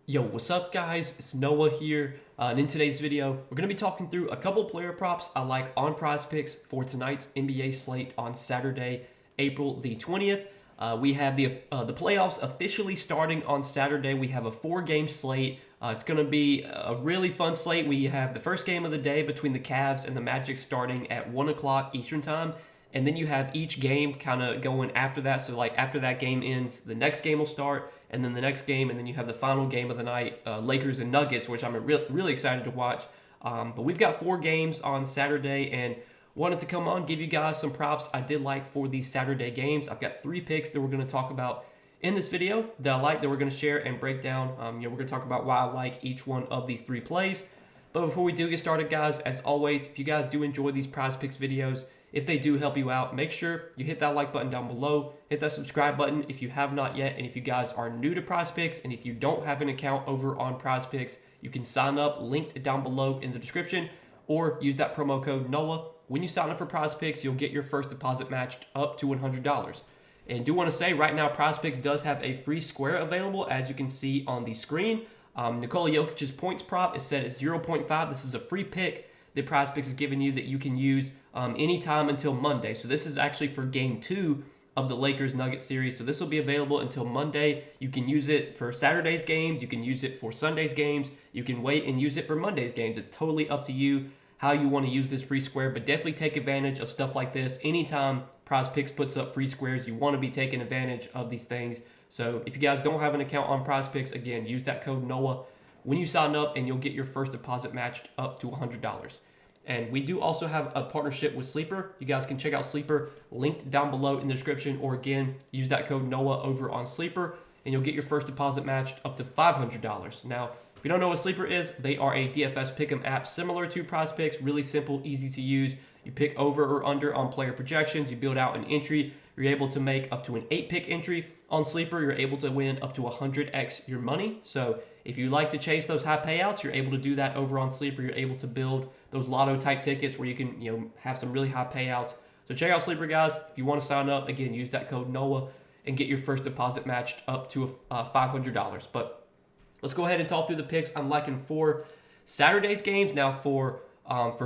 Yo, what's up guys? It's Noah here, and in today's video, we're going to be talking through a couple player props I like on Prizepicks for tonight's NBA slate on Saturday, April the 20th. We have the playoffs officially starting on Saturday. We have a 4-game slate. It's going to be a really fun slate. We have the first game of the day between the Cavs and the Magic starting at 1 o'clock Eastern Time. And then you have each game kind of going after that. So like after that game ends, the next game will start, and then the next game, and then you have the final game of the night, Lakers and Nuggets, which I'm really excited to watch. But we've got 4 games on Saturday, and wanted to come on, give you guys some props I did like for these Saturday games. I've got 3 picks that we're going to talk about in this video that I like, that we're going to share and break down. We're going to talk about why I like each one of these 3 plays. But before we do get started, guys, as always, if you guys do enjoy these Prizepicks videos, if they do help you out, make sure you hit that like button down below, hit that subscribe button if you have not yet, and if you guys are new to Prizepicks, and if you don't have an account over on Prizepicks, you can sign up, linked down below in the description, or use that promo code NOAH. When you sign up for Prizepicks, you'll get your first deposit matched up to $100. And do want to say, right now, Prizepicks does have a free square available, as you can see on the screen. Nikola Jokic's points prop is set at 0.5. This is a free pick that Prizepicks is giving you that you can use anytime until Monday. So this is actually for game 2 of the Lakers-Nuggets series. So this will be available until Monday. You can use it for Saturday's games. You can use it for Sunday's games. You can wait and use it for Monday's games. It's totally up to you how you want to use this free square, but definitely take advantage of stuff like this. Anytime Prizepicks puts up free squares, you want to be taking advantage of these things. So if you guys don't have an account on Prizepicks, again, use that code NOAH when you sign up, and you'll get your first deposit matched up to $100. And we do also have a partnership with Sleeper. You guys can check out Sleeper, linked down below in the description, or again, use that code NOAH over on Sleeper, and you'll get your first deposit matched up to $500. Now, if you don't know what Sleeper is, they are a DFS pick'em app similar to Prizepicks, really simple, easy to use. You pick over or under on player projections, you build out an entry, you're able to make up to an 8-pick entry. On Sleeper, you're able to win up to 100x your money. So if you like to chase those high payouts, you're able to do that over on Sleeper. You're able to build those lotto type tickets where you can have some really high payouts. So check out Sleeper, guys. If you want to sign up, again, use that code NOAH and get your first deposit matched up to $500. But let's go ahead and talk through the picks I'm liking for Saturday's games. Now for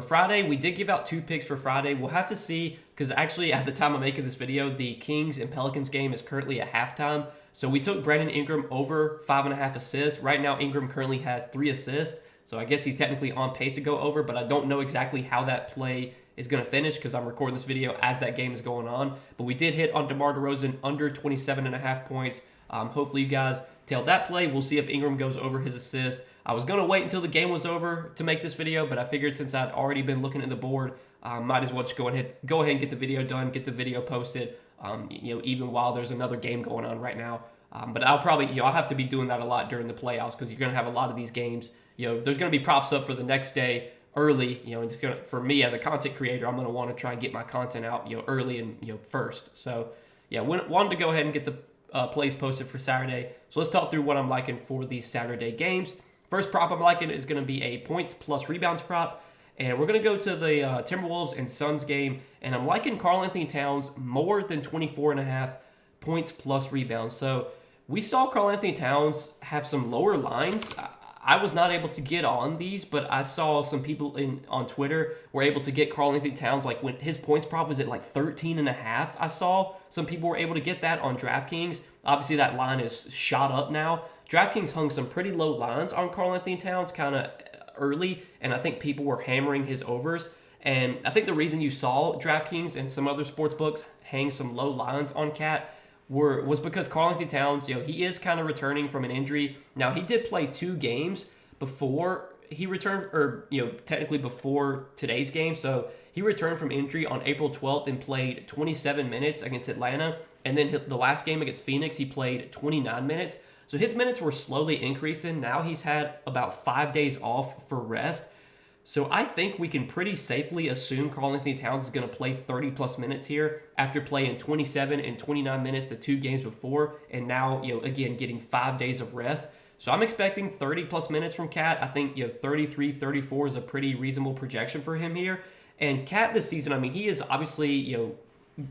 Friday, we did give out 2 picks for Friday. We'll have to see, because actually at the time of making this video, the Kings and Pelicans game is currently at halftime. So we took Brandon Ingram over 5.5 assists. Right now, Ingram currently has 3 assists. So I guess he's technically on pace to go over, but I don't know exactly how that play is going to finish because I'm recording this video as that game is going on. But we did hit on DeMar DeRozan under 27.5 points. Hopefully you guys tailed that play. We'll see if Ingram goes over his assist. I was going to wait until the game was over to make this video, but I figured since I'd already been looking at the board, might as well just go ahead and get the video done, get the video posted, even while there's another game going on right now. But I'll probably, I'll have to be doing that a lot during the playoffs because you're going to have a lot of these games. There's going to be props up for the next day early. And it's for me as a content creator, I'm going to want to try and get my content out, early and first. So yeah, wanted to go ahead and get the plays posted for Saturday. So let's talk through what I'm liking for these Saturday games. First prop I'm liking is going to be a points plus rebounds prop. And we're going to go to the Timberwolves and Suns game. And I'm liking Karl-Anthony Towns more than 24.5 points plus rebounds. So we saw Karl-Anthony Towns have some lower lines. I was not able to get on these, but I saw some people on Twitter were able to get Karl-Anthony Towns, like when his points prop was at like 13.5. I saw some people were able to get that on DraftKings. Obviously, that line is shot up now. DraftKings hung some pretty low lines on Karl-Anthony Towns kind of early, and I think people were hammering his overs. And I think the reason you saw DraftKings and some other sports books hang some low lines on Cat was because Karl-Anthony Towns, he is kind of returning from an injury. Now, he did play 2 games before he returned, or, technically before today's game. So he returned from injury on April 12th and played 27 minutes against Atlanta. And then the last game against Phoenix, he played 29 minutes. So his minutes were slowly increasing. Now he's had about 5 days off for rest. So I think we can pretty safely assume Karl-Anthony Towns is going to play 30-plus minutes here after playing 27 and 29 minutes the 2 games before, and now, again, getting 5 days of rest. So I'm expecting 30-plus minutes from Cat. I think, 33, 34 is a pretty reasonable projection for him here. And Cat this season, he is obviously,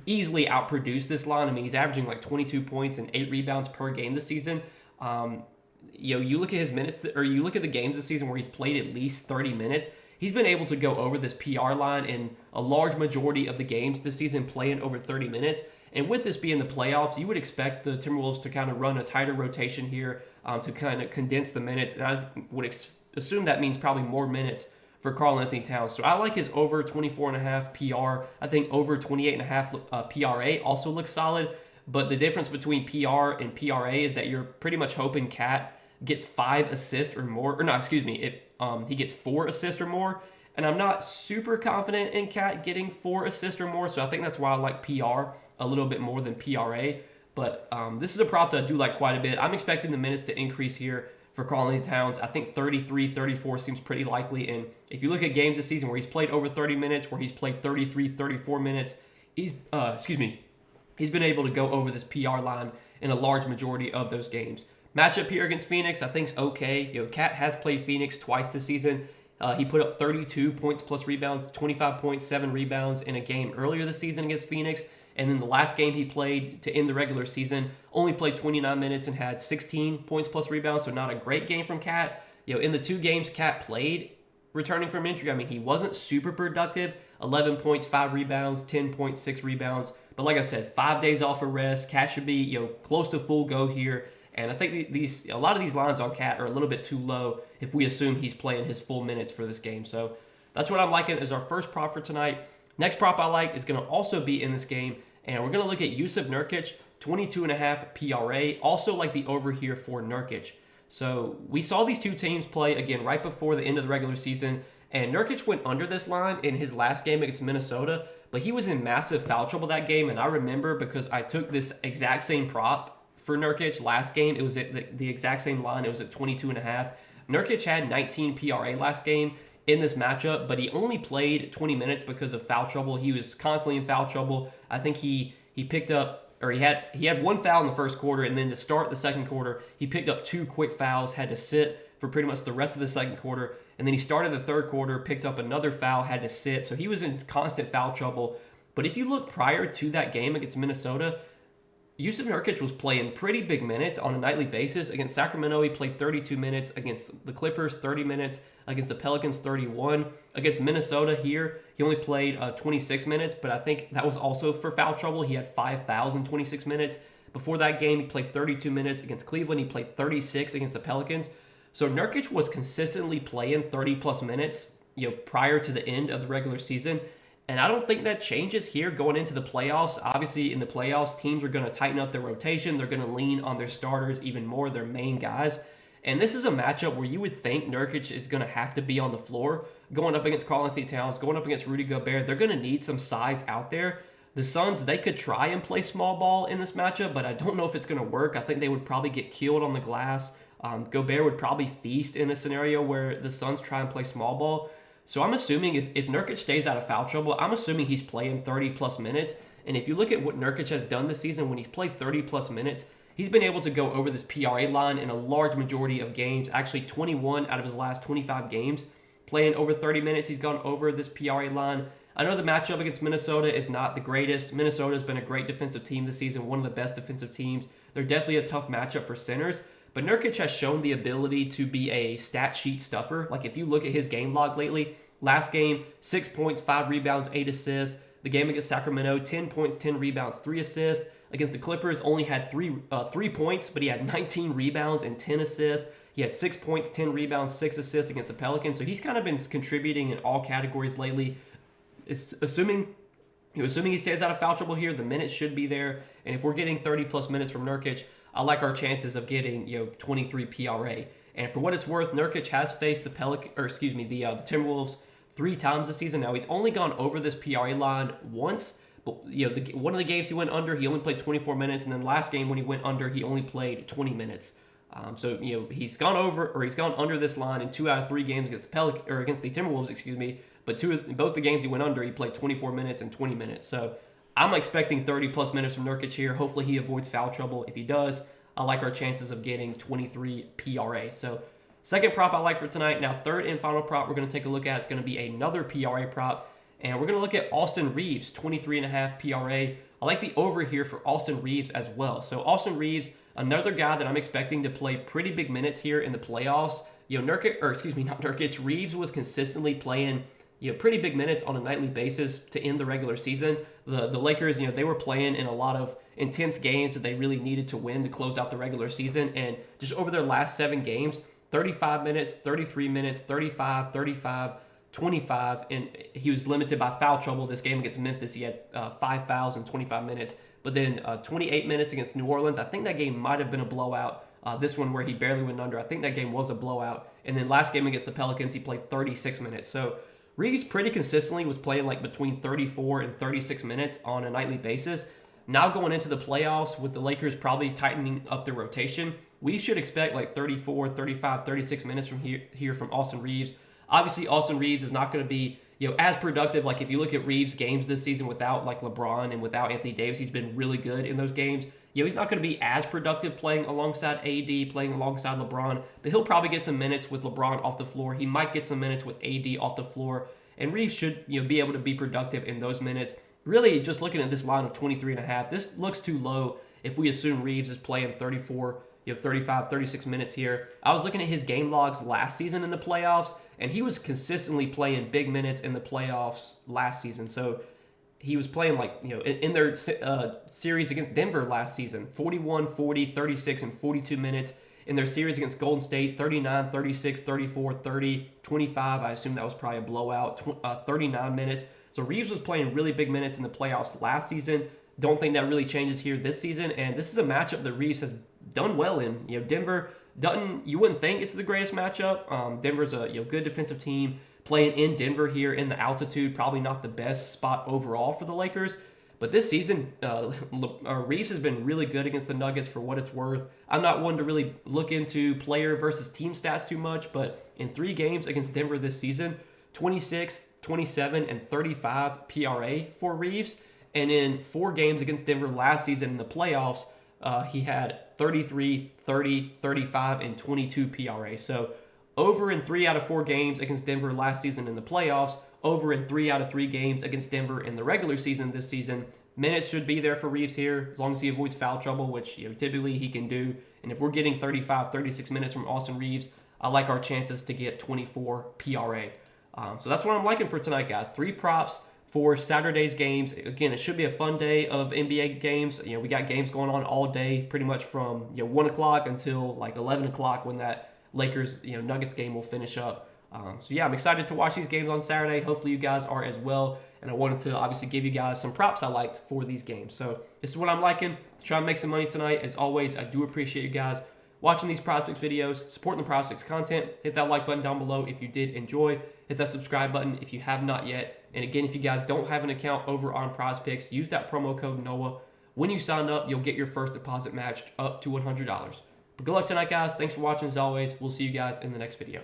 easily outproduced this line. He's averaging like 22 points and 8 rebounds per game this season. you look at his minutes, or you look at the games this season where he's played at least 30 minutes. He's been able to go over this PR line in a large majority of the games this season, playing over 30 minutes. And with this being the playoffs, you would expect the Timberwolves to kind of run a tighter rotation here to kind of condense the minutes. And I would assume that means probably more minutes for Karl-Anthony Towns. So I like his over 24.5 PR. I think over 28.5 PRA also looks solid. But the difference between PR and PRA is that you're pretty much hoping Cat gets 5 assists or more. Or no, excuse me, he gets 4 assists or more. And I'm not super confident in Cat getting 4 assists or more. So I think that's why I like PR a little bit more than PRA. But this is a prop that I do like quite a bit. I'm expecting the minutes to increase here for Karl-Anthony Towns. I think 33, 34 seems pretty likely. And if you look at games this season where he's played over 30 minutes, where he's played 33, 34 minutes, he's been able to go over this PR line in a large majority of those games. Matchup here against Phoenix, I think is okay. Cat has played Phoenix twice this season. He put up 32 points plus rebounds, 25.7 rebounds in a game earlier this season against Phoenix. And then the last game he played to end the regular season, only played 29 minutes and had 16 points plus rebounds, so not a great game from Cat. In the 2 games Cat played returning from injury, I mean, he wasn't super productive. 11 points, 5 rebounds, 10.6 rebounds. But like I said, 5 days off of rest. Cat should be close to full go here. And I think a lot of these lines on Cat are a little bit too low if we assume he's playing his full minutes for this game. So that's what I'm liking as our first prop for tonight. Next prop I like is going to also be in this game. And we're going to look at Jusuf Nurkic, 22.5 PRA. Also like the over here for Nurkic. So we saw these two teams play again right before the end of the regular season. And Nurkic went under this line in his last game against Minnesota. But he was in massive foul trouble that game. And I remember because I took this exact same prop for Nurkic last game. It was at the exact same line. It was at 22.5. Nurkic had 19 PRA last game in this matchup, but he only played 20 minutes because of foul trouble. He was constantly in foul trouble. I think he picked up, or he had 1 foul in the first quarter, and then to start the second quarter, he picked up 2 quick fouls, had to sit for pretty much the rest of the second quarter, and then he started the third quarter, picked up another foul, had to sit. So he was in constant foul trouble. But if you look prior to that game against Minnesota, Jusuf Nurkic was playing pretty big minutes on a nightly basis. Against Sacramento, he played 32 minutes. Against the Clippers, 30 minutes. Against the Pelicans, 31. Against Minnesota here, he only played 26 minutes, but I think that was also for foul trouble. He had 5 fouls in 26 minutes. Before that game, he played 32 minutes. Against Cleveland, he played 36 against the Pelicans. So Nurkic was consistently playing 30-plus minutes prior to the end of the regular season. And I don't think that changes here going into the playoffs. Obviously, in the playoffs, teams are going to tighten up their rotation. They're going to lean on their starters even more, their main guys. And this is a matchup where you would think Nurkic is going to have to be on the floor. Going up against Karl-Anthony Towns, going up against Rudy Gobert, they're going to need some size out there. The Suns, they could try and play small ball in this matchup, but I don't know if it's going to work. I think they would probably get killed on the glass. Gobert would probably feast in a scenario where the Suns try and play small ball. So I'm assuming if Nurkic stays out of foul trouble, I'm assuming he's playing 30-plus minutes. And if you look at what Nurkic has done this season, when he's played 30-plus minutes, he's been able to go over this PRA line in a large majority of games. Actually, 21 out of his last 25 games. Playing over 30 minutes, he's gone over this PRA line. I know the matchup against Minnesota is not the greatest. Minnesota's been a great defensive team this season, one of the best defensive teams. They're definitely a tough matchup for centers. But Nurkic has shown the ability to be a stat sheet stuffer. Like if you look at his game log lately, last game, 6 points, 5 rebounds, 8 assists. The game against Sacramento, 10 points, 10 rebounds, 3 assists. Against the Clippers, only had 3 points, but he had 19 rebounds and 10 assists. He had 6 points, 10 rebounds, 6 assists against the Pelicans. So he's kind of been contributing in all categories lately. Assuming he stays out of foul trouble here, the minutes should be there. And if we're getting 30-plus minutes from Nurkic, I like our chances of getting 23 PRA. And for what it's worth, Nurkic has faced the Timberwolves 3 times this season. Now he's only gone over this PRA line once, but one of the games he went under, he only played 24 minutes, and then last game when he went under, he only played 20 minutes. So he's gone under this line in 2 out of 3 games against the Timberwolves, But both the games he went under, he played 24 minutes and 20 minutes. So I'm expecting 30-plus minutes from Nurkic here. Hopefully he avoids foul trouble. If he does, I like our chances of getting 23 PRA. So second prop I like for tonight. Now third and final prop we're going to take a look at is going to be another PRA prop. And we're going to look at Austin Reeves, 23.5 PRA. I like the over here for Austin Reeves as well. So Austin Reeves, Another guy that I'm expecting to play pretty big minutes here in the playoffs. Reeves was consistently playing pretty big minutes on a nightly basis to end the regular season. The Lakers, they were playing in a lot of intense games that they really needed to win to close out the regular season. And just over their last 7 games, 35 minutes, 33 minutes, 35, 35, 25, and he was limited by foul trouble this game against Memphis. He had 5 fouls in 25 minutes. But then 28 minutes against New Orleans. I think that game might have been a blowout. This one where he barely went under, I think that game was a blowout. And then last game against the Pelicans, he played 36 minutes. So Reeves pretty consistently was playing like between 34 and 36 minutes on a nightly basis. Now going into the playoffs with the Lakers probably tightening up their rotation, we should expect like 34, 35, 36 minutes from here from Austin Reeves. Obviously, Austin Reeves is not going to be as productive. Like if you look at Reeves' games this season without like LeBron and without Anthony Davis, he's been really good in those games. He's not going to be as productive playing alongside AD, playing alongside LeBron, but he'll probably get some minutes with LeBron off the floor. He might get some minutes with AD off the floor, and Reeves should be able to be productive in those minutes. Really, just looking at this line of 23.5, this looks too low if we assume Reeves is playing 34, 35, 36 minutes here. I was looking at his game logs last season in the playoffs, and he was consistently playing big minutes in the playoffs last season. So he was playing in their series against Denver last season, 41, 40, 36, and 42 minutes. In their series against Golden State, 39, 36, 34, 30, 25. I assume that was probably a blowout, 39 minutes. So Reeves was playing really big minutes in the playoffs last season. Don't think that really changes here this season. And this is a matchup that Reeves has done well in. Denver doesn't, you wouldn't think it's the greatest matchup. Denver's a good defensive team. Playing in Denver here in the altitude, probably not the best spot overall for the Lakers. But this season, Reeves has been really good against the Nuggets for what it's worth. I'm not one to really look into player versus team stats too much, but in 3 games against Denver this season, 26, 27, and 35 PRA for Reeves. And in 4 games against Denver last season in the playoffs, he had 33, 30, 35, and 22 PRA. So over in 3 out of 4 games against Denver last season in the playoffs, over in 3 out of 3 games against Denver in the regular season this season. Minutes should be there for Reeves here as long as he avoids foul trouble, which typically he can do. And if we're getting 35, 36 minutes from Austin Reeves, I like our chances to get 24 PRA. So that's what I'm liking for tonight, guys. 3 props for Saturday's games. Again, it should be a fun day of NBA games. We got games going on all day, pretty much from 1 o'clock until like 11 o'clock when that Lakers Nuggets game will finish up. So yeah, I'm excited to watch these games on Saturday. Hopefully you guys are as well. And I wanted to obviously give you guys some props I liked for these games. So this is what I'm liking to try and make some money tonight. As always, I do appreciate you guys watching these Prizepicks videos, supporting the Prizepicks content. Hit that like button down below if you did enjoy. Hit that subscribe button if you have not yet. And again, if you guys don't have an account over on Prizepicks, use that promo code NOAH. When you sign up, you'll get your first deposit matched up to $100. But good luck tonight, guys. Thanks for watching as always. We'll see you guys in the next video.